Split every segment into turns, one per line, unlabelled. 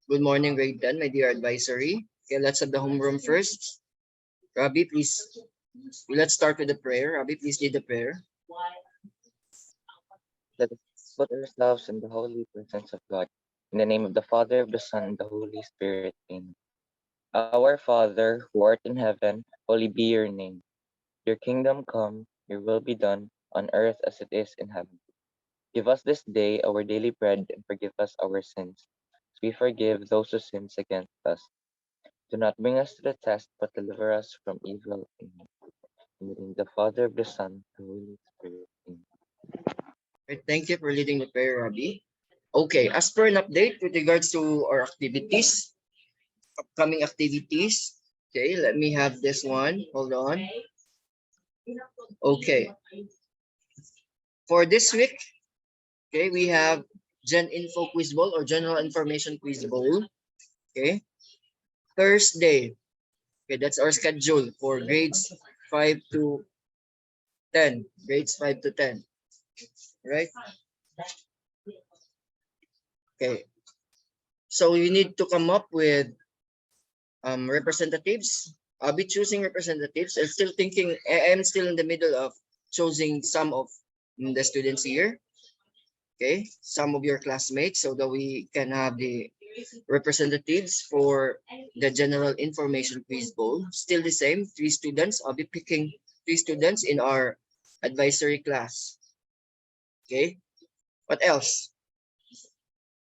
Good morning, grade 10, my dear advisory. Okay, let's have the homeroom first. Rabbi, please. Let's start with the prayer. Rabbi, please lead the prayer.
Let us put ourselves in the holy presence of God. In the name of the Father, of the Son, and the Holy Spirit. Amen. Our Father, who art in heaven, holy be your name. Your kingdom come, your will be done, on earth as it is in heaven. Give us this day our daily bread, and forgive us our sins, as we forgive those who sin against us. Do not bring us to the test, but deliver us from evil. Amen. In the name of the Father, of the Son, and the Holy Spirit. Amen.
Right, thank you for leading the prayer, Rabbi. Okay, as per an update with regards to our activities, upcoming activities. Okay, let me have this one. Hold on. Okay, for this week, okay, we have Gen Info Quiz Bowl or General Information Quiz Bowl. Okay, Thursday. Okay, that's our schedule for grades 5 to 10. Grades 5 to 10. Right? Okay. So you need to come up with representatives. I'll be choosing representatives. I'm still in the middle of choosing some of the students here. Okay, some of your classmates so that we can have the representatives for the general information quiz bowl. Still the same, 3 students. I'll be picking 3 students in our advisory class. Okay, what else?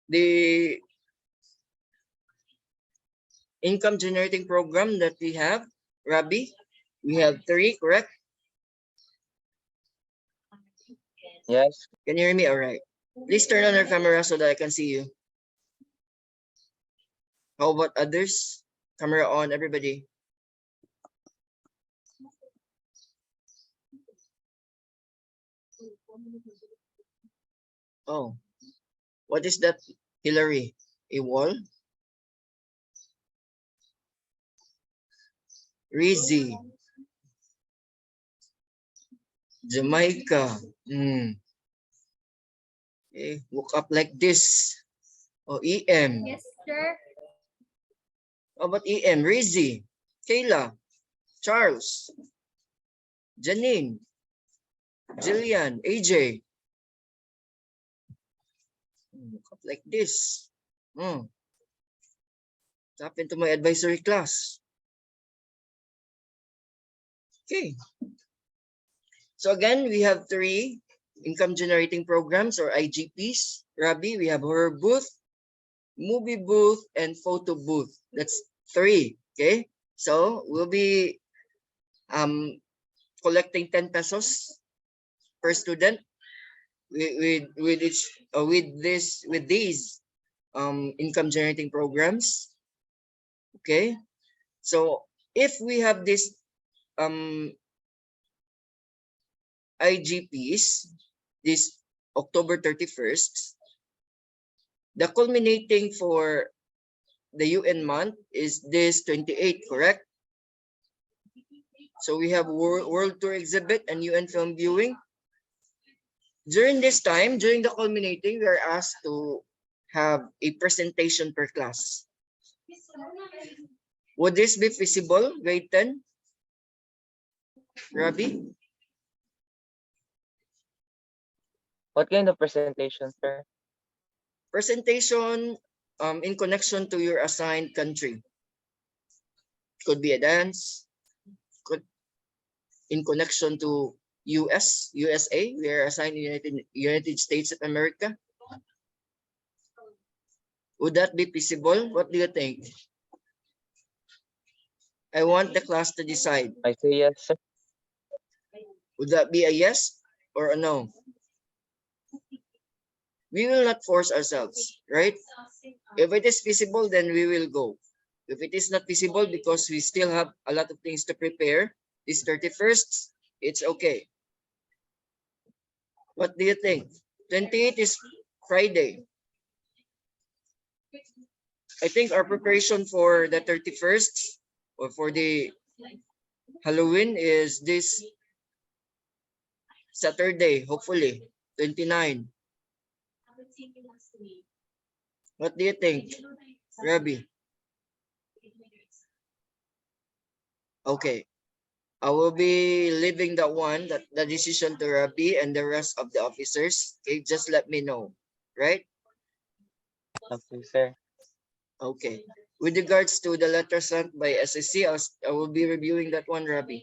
The income generating program that we have, Rabbi, we have 3, correct?
Yes,
Can you hear me? All right. Please turn on your camera so that I can see you. How about others? Camera on, everybody. Oh, what is that, Hillary? A wall? Rizzy. Jamaica. Woke up like this. Oh, EM.
Yes, sir.
How about EM? Rizzy. Kayla. Charles. Janine. Jillian. AJ. Woke up like this. What happened to my advisory class? Okay. So again, we have 3 income generating programs or IGPs. Rabbi, we have horror booth, movie booth, and photo booth. That's 3. Okay. So we'll be collecting 10 pesos per student with these income generating programs. Okay. So if we have this IGPs this October 31st, the culminating for the UN month is this 28, correct? So we have world tour exhibit and UN film viewing. During this time, during the culminating, we are asked to have a presentation per class. Would this be feasible, grade 10? Rabi?
what kind of presentation, sir?
Presentation in connection to your assigned country. Could be a dance, could in connection to USA, we are assigned United States of America. Would that be feasible? What do you think? I want the class to decide.
I say yes, sir.
Would that be a yes or a no? We will not force ourselves, right? If it is feasible, then we will go. If it is not feasible because we still have a lot of things to prepare, this 31st, it's okay. What do you think? 28 is Friday. I think our preparation for the 31st or for the Halloween is this Saturday, hopefully, 29. What do you think, Rabbi? Okay, I will be leaving that one, that the decision to Rabbi and the rest of the officers. Okay, just let me know, right?
Okay, sir.
Okay. With regards to the letter sent by SSC, I will be reviewing that one, Rabbi.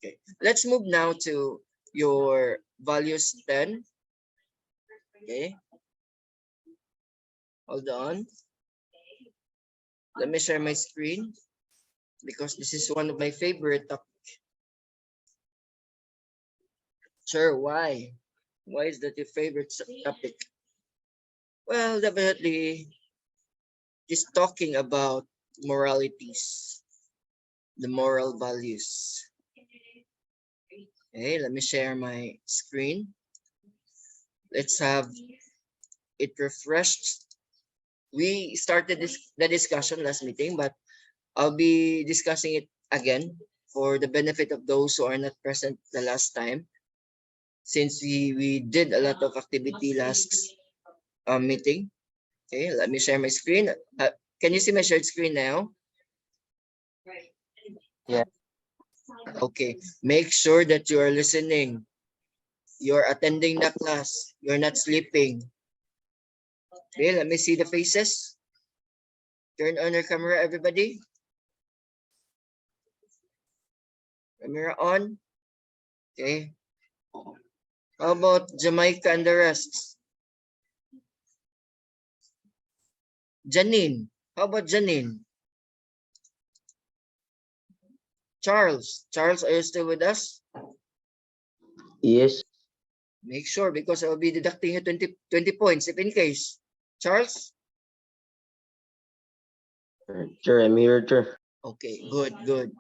Okay. Let's move now to your values 10. Okay. Hold on. Let me share my screen because this is one of my favorite topics. Sure, why? Why is that your favorite topic? Well, definitely is talking about moralities, the moral values. Okay, let me share my screen. Let's have it refreshed. We started the discussion last meeting, but I'll be discussing it again for the benefit of those who are not present the last time, since we did a lot of activity last meeting. Okay, let me share my screen. Can you see my shared screen now?
Yeah.
Okay, make sure that you are listening. You're attending the class. You're not sleeping. Okay, let me see the faces. Turn on your camera, everybody. Camera on. Okay. How about Jamaica and the rest? Janine. How about Janine? Charles. Charles, are you still with us?
Yes,
Make sure because I'll be deducting you 20 points if in case. Charles?
sure, I'm here, sir.
Okay, good, good.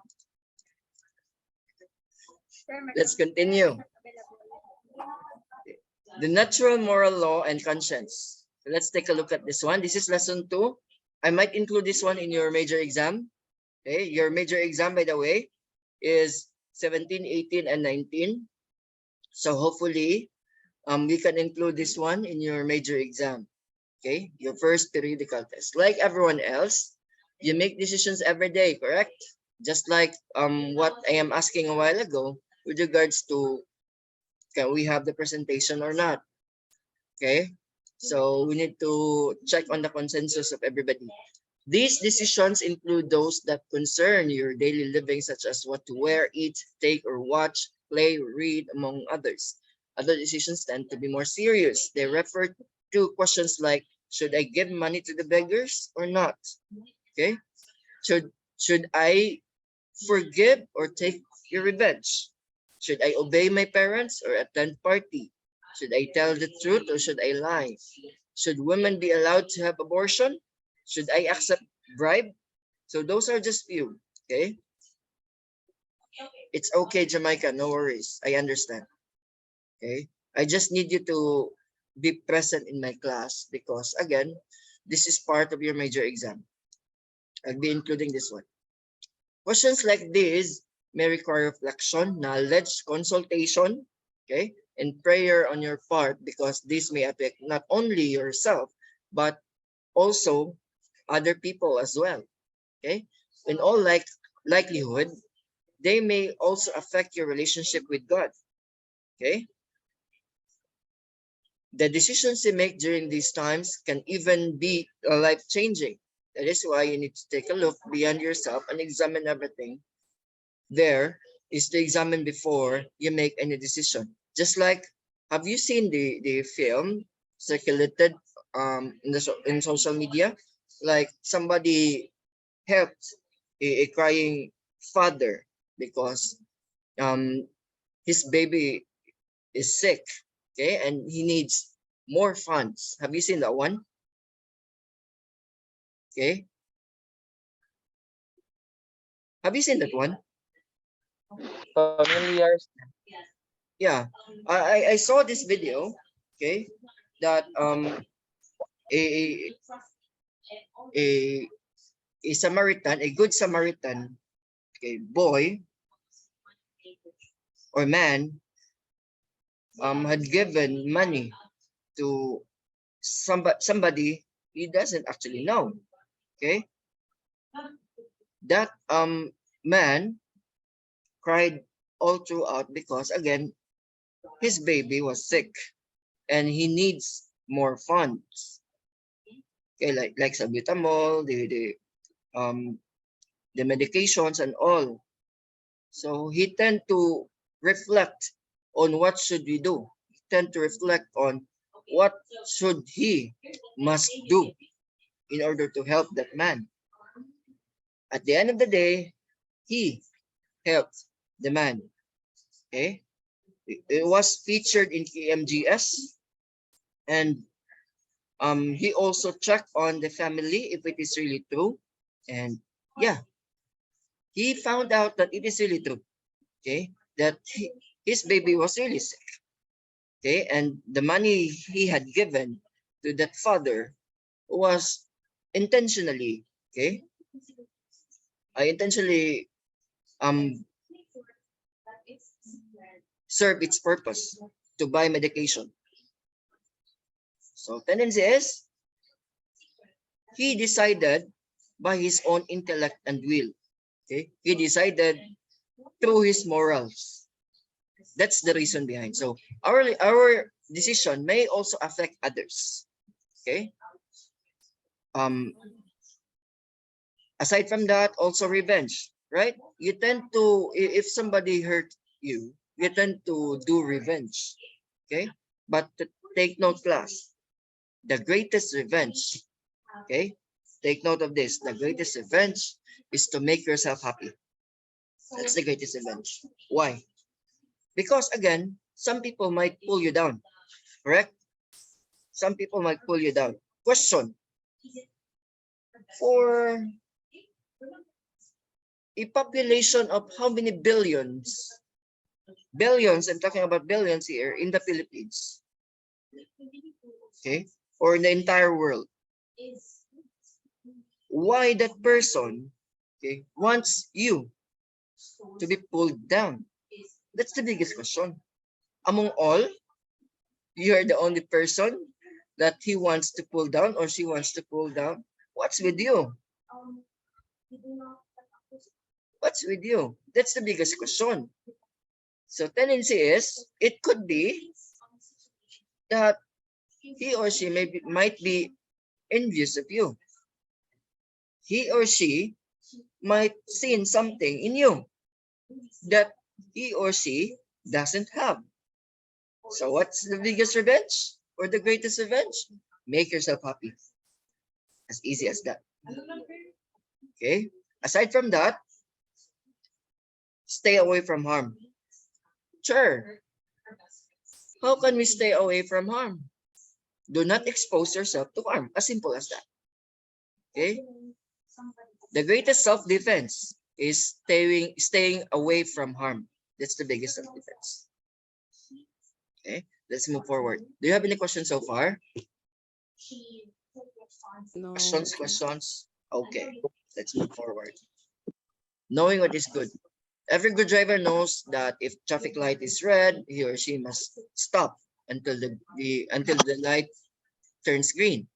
Let's continue. The natural moral law and conscience. Let's take a look at this one. This is lesson 2. I might include this one in your major exam. Okay, your major exam, by the way, is 17, 18, and 19. So hopefully, we can include this one in your major exam. Okay, your first periodical test. Like everyone else, you make decisions every day, correct? Just like what I am asking a while ago with regards to can we have the presentation or not? Okay, so we need to check on the consensus of everybody. These decisions include those that concern your daily living, such as what to wear, eat, take, or watch, play, read, among others. Other decisions tend to be more serious. They refer to questions like, should I give money to the beggars or not? Okay. Should I forgive or take your revenge? Should I obey my parents or attend party? Should I tell the truth or should I lie? Should women be allowed to have abortion? Should I accept bribe? So those are just few. Okay. It's okay, Jamaica. No worries. I understand. Okay. I just need you to be present in my class because again, this is part of your major exam. I'll be including this one. Questions like these may require reflection, knowledge, consultation, okay, and prayer on your part because this may affect not only yourself, but also other people as well, okay? In all likelihood, they may also affect your relationship with God, okay? The decisions you make during these times can even be life-changing. That is why you need to take a look beyond yourself and examine everything there is to examine before you make any decision. Just like, have you seen the film circulated in social media? Like somebody helped a crying father because his baby is sick, okay, and he needs more funds. Have you seen that one? Okay. Have you seen that one?
Familiar.
Yeah. I saw this video, okay, that a a a Samaritan, a good Samaritan, okay, boy or man had given money to somebody he doesn't actually know. Okay, that man cried all throughout because again his baby was sick and he needs more funds. Okay, like salbutamol, the medications and all. So he tend to reflect on what should we do. He tend to reflect on what should he must do in order to help that man. At the end of the day, he helped the man. Okay, it was featured in KMGS, and he also checked on the family if it is really true, and yeah, he found out that it is really true. Okay, that his baby was really sick. Okay, and the money he had given to that father was intentionally, okay, I intentionally um serve its purpose to buy medication. So tendency is he decided by his own intellect and will. Okay, he decided through his morals. That's the reason behind. So our decision may also affect others. Okay. Um, Aside from that, also revenge, right? You tend to, if somebody hurt you, you tend to do revenge. Okay. But take note, class, the greatest revenge. Okay. Take note of this. The greatest revenge is to make yourself happy. That's the greatest revenge. Why? Because again, some people might pull you down, correct? Some people might pull you down. Question: for a population of how many billions? Billions, I'm talking about billions here in the Philippines, okay? Or in the entire world. Why that person, okay, wants you to be pulled down? That's the biggest question. Among all, you are the only person that he wants to pull down or she wants to pull down. What's with you? What's with you? That's the biggest question. So tendency is, it could be that he or she might be envious of you. He or she might see something in you that he or she doesn't have. So what's the biggest revenge or the greatest revenge? Make yourself happy. As easy as that. Okay. Aside from that, stay away from harm. Sure. How can we stay away from harm? Do not expose yourself to harm. As simple as that. Okay. The greatest self-defense is staying away from harm. That's the biggest self-defense. Okay. Let's move forward. Do you have any questions so far?
No.
Questions? Okay. Let's move forward. Knowing what is good. Every good driver knows that if traffic light is red, he or she must stop until the light turns green.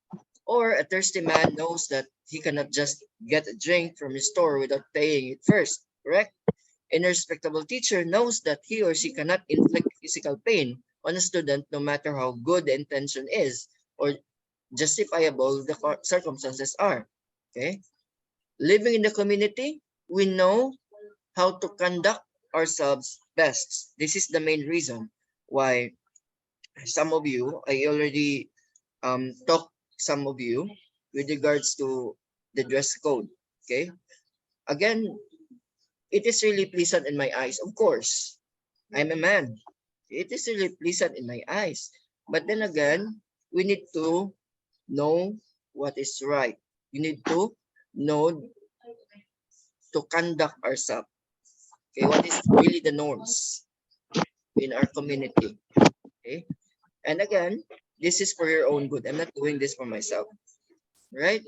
Or a thirsty man knows that he cannot just get a drink from his store without paying it first, correct? And a respectable teacher knows that he or she cannot inflict physical pain on a student no matter how good the intention is or justifiable the circumstances are. Okay? Living in the community, we know how to conduct ourselves best. This is the main reason why some of you, I already talked some of you with regards to the dress code. Okay? Again, it is really pleasant in my eyes. Of course, I'm a man. It is really pleasant in my eyes. But then again, we need to know what is right. We need to know to conduct ourselves. Okay, what is really the norms in our community. Okay, and again, this is for your own good. I'm not doing this for myself, right?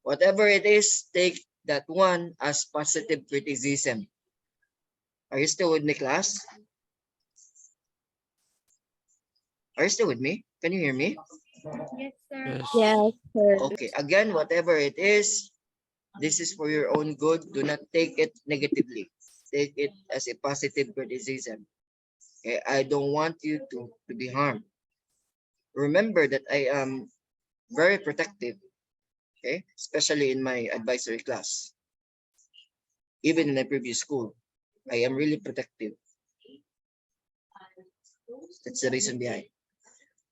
Whatever it is, take that one as positive criticism. Are you still with me, class? Are you still with me? Can you hear me?
Yes, sir.
Yes, sir.
Okay, again, whatever it is, this is for your own good. Do not take it negatively. Take it as a positive criticism. Okay, I don't want you to be harmed. Remember that I am very protective, okay, especially in my advisory class. Even in my previous school, I am really protective. That's the reason behind.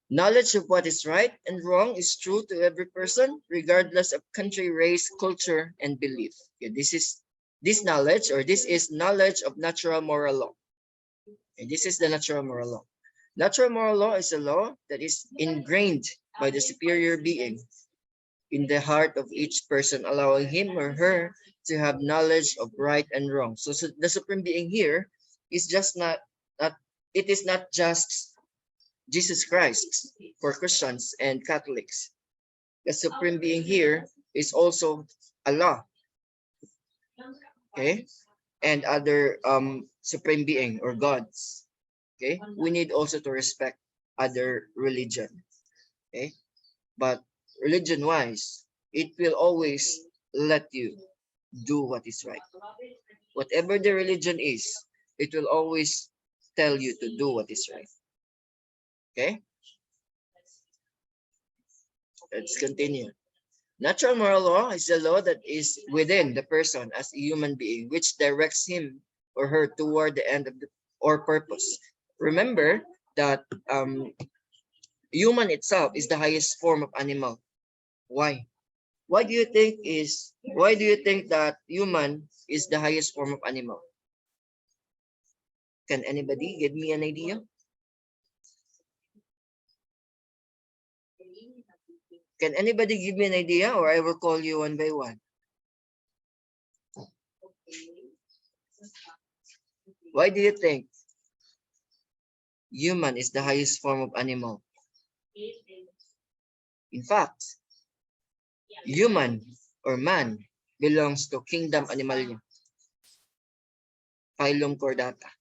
Knowledge of what is right and wrong is true to every person, regardless of country, race, culture, and belief. Okay, this knowledge, or this is knowledge of natural moral law. Okay, this is the natural moral law. Natural moral law is a law that is ingrained by the superior being in the heart of each person, allowing him or her to have knowledge of right and wrong. So the supreme being here is just not it is not just Jesus Christ for Christians and Catholics. The supreme being here is also Allah, okay, and other supreme being or gods. Okay, we need also to respect other religion. Okay, but religion wise, it will always let you do what is right. Whatever the religion is, it will always tell you to do what is right. Okay, let's continue. Natural moral law is a law that is within the person as a human being, which directs him or her toward the end of the or purpose. Remember that human itself is the highest form of animal. Why? Why do you think that human is the highest form of animal? Can anybody give me an idea? Can anybody give me an idea, or I will call you one by one? Why do you think human is the highest form of animal? In fact, human or man belongs to kingdom Animalia, phylum Chordata.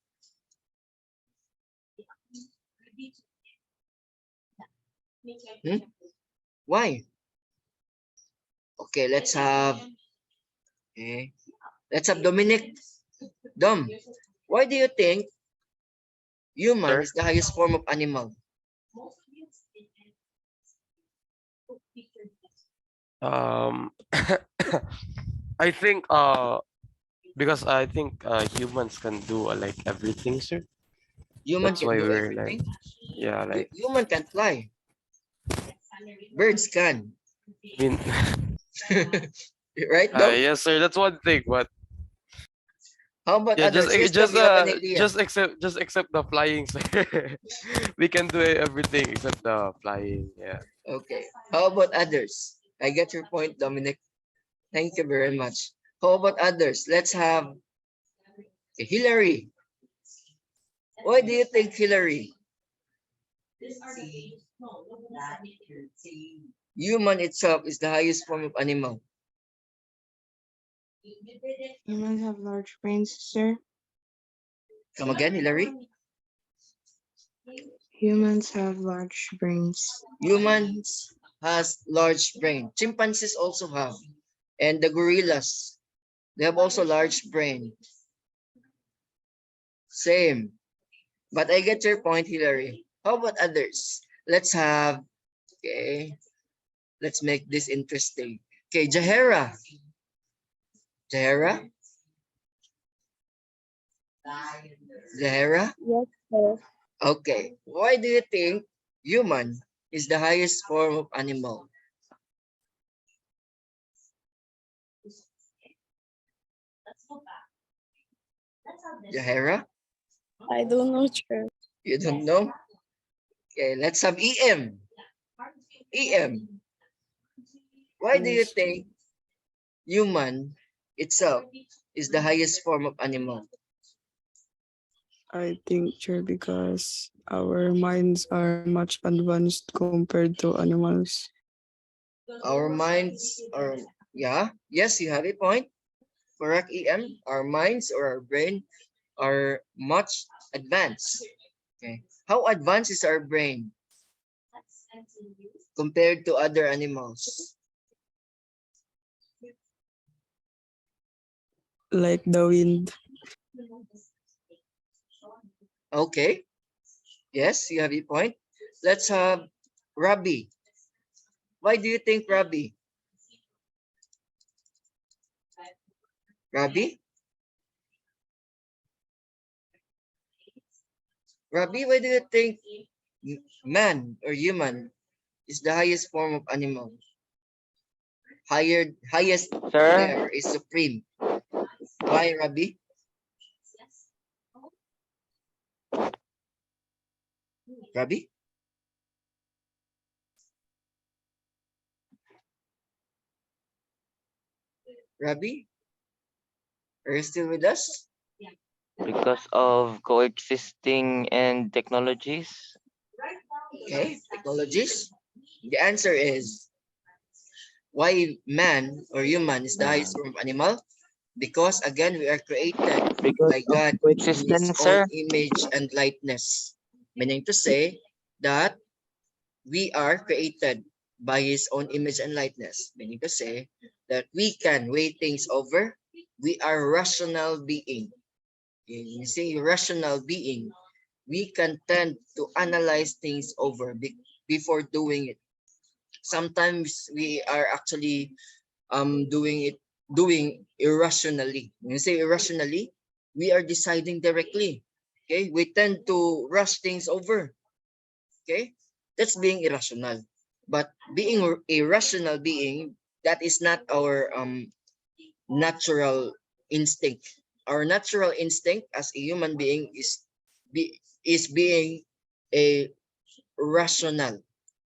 Why? Okay, let's have Dominic. Dom, why do you think human
Sir?
is the highest form of animal?
I think because I think humans can do like everything, sir.
Human
That's
can
why
do
we're like,
everything.
yeah, like
Human can fly. Birds can.
I mean,
Right, Dom?
yes, sir. That's one thing, but
How about
yeah,
others? Yes, Dom, you have an idea.
just accept the flying, sir. We can do everything except the flying. Yeah.
Okay. How about others? I get your point, Dominic. Thank you very much. How about others? Let's have Hillary. Why do you think Hillary? Human itself is the highest form of animal.
Humans have large brains, sir.
Come again, Hillary?
Humans have large brains.
Humans has large brain. Chimpanzees also have. And the gorillas, they have also large brain. Same. But I get your point, Hillary. How about others? Let's have, okay, let's make this interesting. Okay, Jahera. Jahera? Zahara?
Yes, sir.
Okay. Why do you think human is the highest form of animal? Zahara?
I don't know, sir.
You don't know? Okay, let's have EM. EM. Why do you think human itself is the highest form of animal?
I think, sir, because our minds are much advanced compared to animals.
Our minds are, yeah, yes, you have a point. Correct, EM. Our minds or our brain are much advanced. Okay. How advanced is our brain? compared to other animals?
Like the wind.
Okay. Yes, you have a point. Let's have Robbie. Why do you think Robbie? Robbie? Robbie, why do you think man or human is the highest form of animal? Highest
Sir,
there is supreme. Why, Robbie? Robbie? Robbie? Are you still with us?
because of coexisting and technologies.
Okay, technologies. The answer is why man or human is the highest form of animal? Because again, we are created
Because
by
of
God in His
coexistence,
own
sir.
image and likeness. Meaning to say that we are created by His own image and likeness. Meaning to say that we can weigh things over. We are rational being. You say rational being. We can tend to analyze things over before doing it. Sometimes we are actually doing irrationally. When you say irrationally, we are deciding directly. Okay, we tend to rush things over. Okay, that's being irrational. But being a rational being, that is not our natural instinct. Our natural instinct as a human being is being a rational.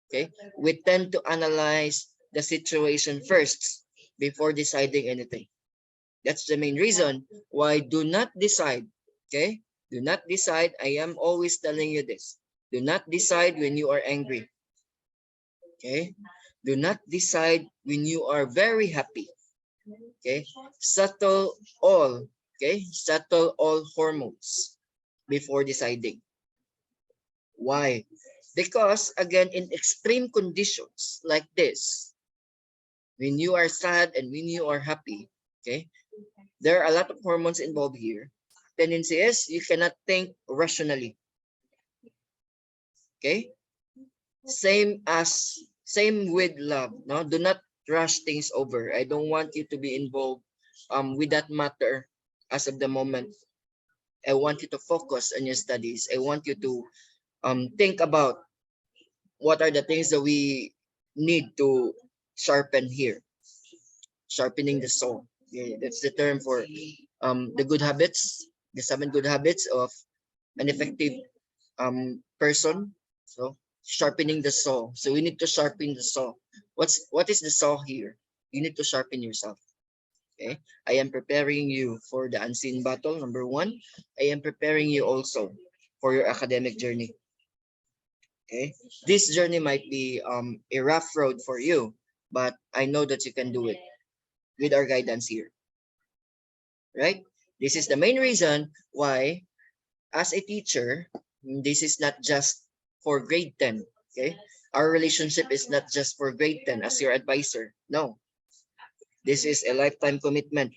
Okay, we tend to analyze the situation first before deciding anything. That's the main reason why do not decide. Okay, do not decide. I am always telling you this. Do not decide when you are angry. Okay, do not decide when you are very happy. Okay, settle all. Okay, settle all hormones before deciding. Why? Because again, in extreme conditions like this, when you are sad and when you are happy, okay, there are a lot of hormones involved here. Tendency is you cannot think rationally. Okay, same with love. No, do not rush things over. I don't want you to be involved with that matter as of the moment. I want you to focus on your studies. I want you to think about what are the things that we need to sharpen here. Sharpening the soul. Yeah, that's the term for the good habits, the 7 good habits of an effective person. So sharpening the saw. So we need to sharpen the saw. What is the saw here? You need to sharpen yourself. Okay. I am preparing you for the unseen battle. Number 1. I am preparing you also for your academic journey. Okay. This journey might be a rough road for you, but I know that you can do it with our guidance here. Right? This is the main reason why as a teacher, this is not just for grade 10. Okay. Our relationship is not just for grade 10 as your advisor. No. This is a lifetime commitment.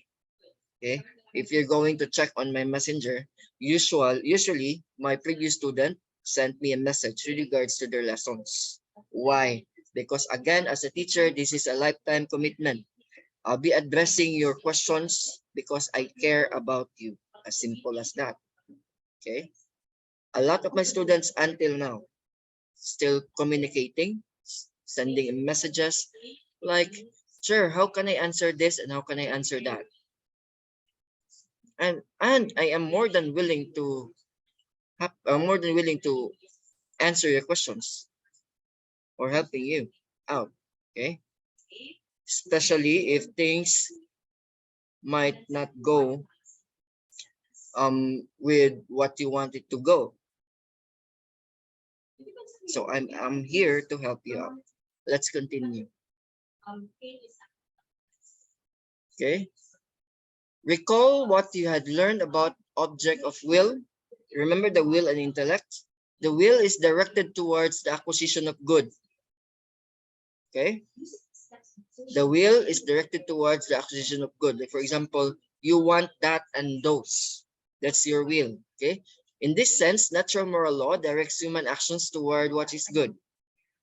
Okay. If you're going to check on my messenger, usually my previous student sent me a message with regards to their lessons. Why? Because again, as a teacher, this is a lifetime commitment. I'll be addressing your questions because I care about you. As simple as that. Okay. A lot of my students until now still communicating, sending messages like, sure, how can I answer this and how can I answer that? And I am more than willing to answer your questions or helping you out. Okay, especially if things might not go with what you want it to go. So I'm here to help you out. Let's continue. Okay. Recall what you had learned about object of will. Remember the will and intellect? The will is directed towards the acquisition of good. Okay. The will is directed towards the acquisition of good. Like for example, you want that and those. That's your will. Okay. In this sense, natural moral law directs human actions toward what is good.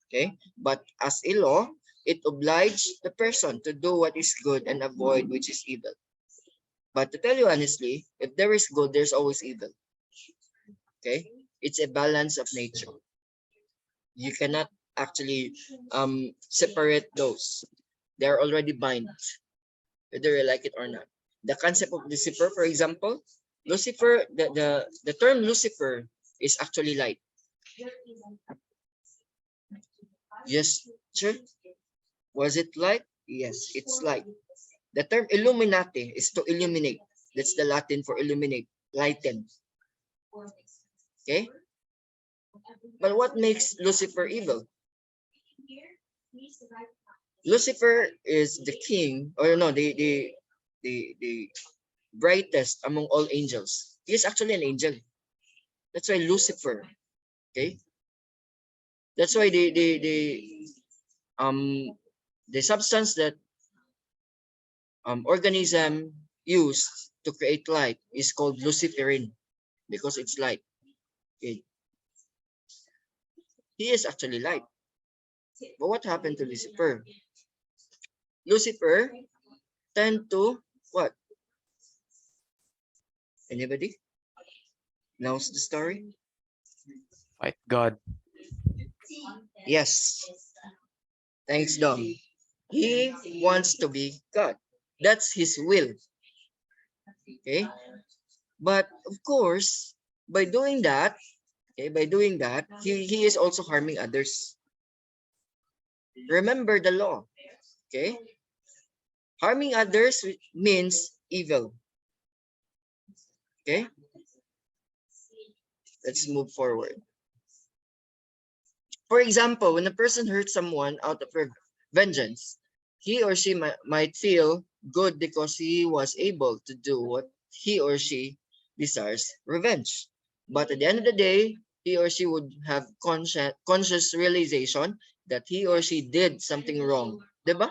Okay. But as a law, it obliges the person to do what is good and avoid which is evil. But to tell you honestly, if there is good, there's always evil. Okay. It's a balance of nature. You cannot actually separate those. They're already bind, whether you like it or not. The concept of Lucifer, for example, Lucifer, the term Lucifer is actually light. Yes, sure. Was it light? Yes, it's light. The term Illuminati is to illuminate. That's the Latin for illuminate, lighten. Okay? But what makes Lucifer evil? Lucifer is the king, or no, the brightest among all angels. He is actually an angel. That's why Lucifer. Okay. That's why the substance that organism used to create light is called luciferin because it's light. Okay. He is actually light. But what happened to Lucifer? Lucifer tend to what? Anybody knows the story?
Fight God.
Yes. Thanks, Dom. He wants to be God. That's his will. Okay. But of course, by doing that, he is also harming others. Remember the law. Okay. Harming others means evil. Okay. Let's move forward. For example, when a person hurts someone out of vengeance, he or she might feel good because he was able to do what he or she desires, revenge. But at the end of the day, he or she would have conscious realization that he or she did something wrong. Diba?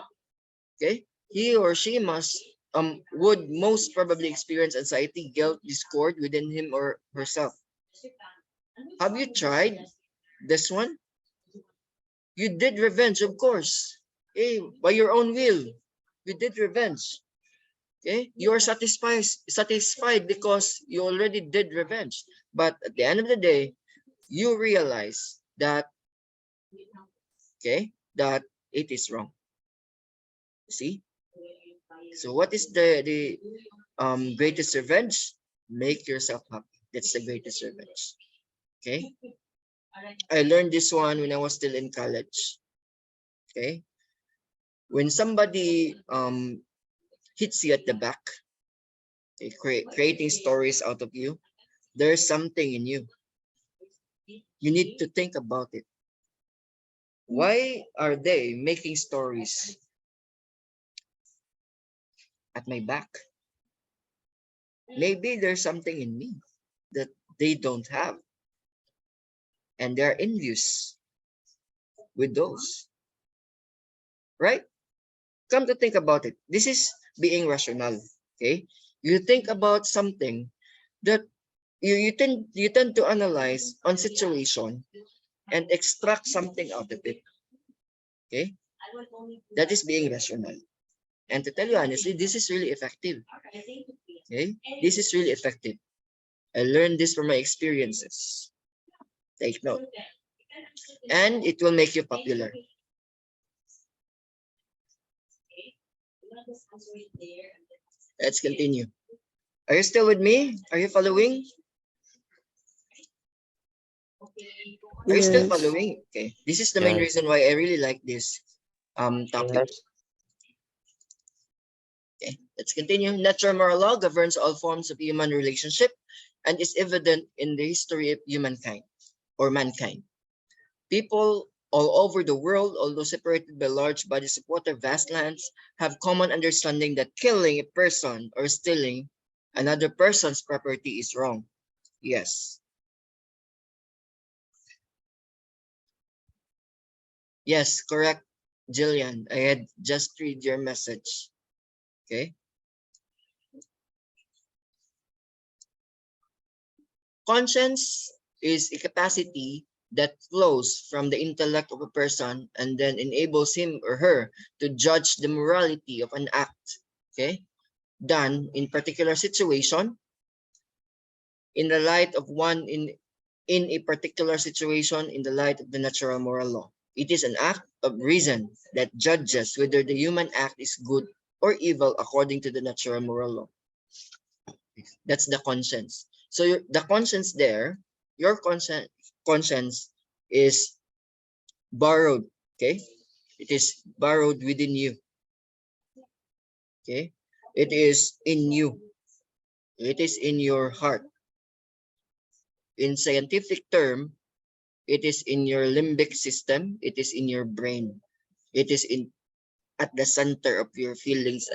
Okay? He or she would most probably experience anxiety, guilt, discord within him or herself. Have you tried this one? You did revenge, of course. Okay, by your own will. You did revenge. Okay, you are satisfied because you already did revenge. But at the end of the day, you realize that that it is wrong. See? So what is the greatest revenge? Make yourself happy. That's the greatest revenge. Okay? I learned this one when I was still in college. Okay? When somebody hits you at the back, okay, creating stories out of you, there's something in you. You need to think about it. Why are they making stories at my back? Maybe there's something in me that they don't have. And they're envious with those. Right? Come to think about it. This is being rational. Okay? You think about something that you tend to analyze on situation and extract something out of it. Okay? That is being rational. And to tell you honestly, this is really effective. Okay? This is really effective. I learned this from my experiences. Take note. And it will make you popular. Let's continue. Are you still with me? Are you following? Are you still
Yes.
following? Okay. This is the main
Yes.
reason why I really like this topic.
Yes.
Okay, let's continue. Natural moral law governs all forms of human relationship and is evident in the history of humankind or mankind. People all over the world, although separated by large bodies of water, vast lands, have common understanding that killing a person or stealing another person's property is wrong. Yes. Yes, correct. Jillian, I had just read your message. Okay. Conscience is a capacity that flows from the intellect of a person and then enables him or her to judge the morality of an act, okay, done in particular situation in the light of one in a particular situation in the light of the natural moral law. It is an act of reason that judges whether the human act is good or evil according to the natural moral law. That's the conscience. So the conscience there, your conscience is borrowed, okay? It is borrowed within you, okay? It is in you. It is in your heart. In scientific term, it is in your limbic system. It is in your brain. It is in at the center of your feelings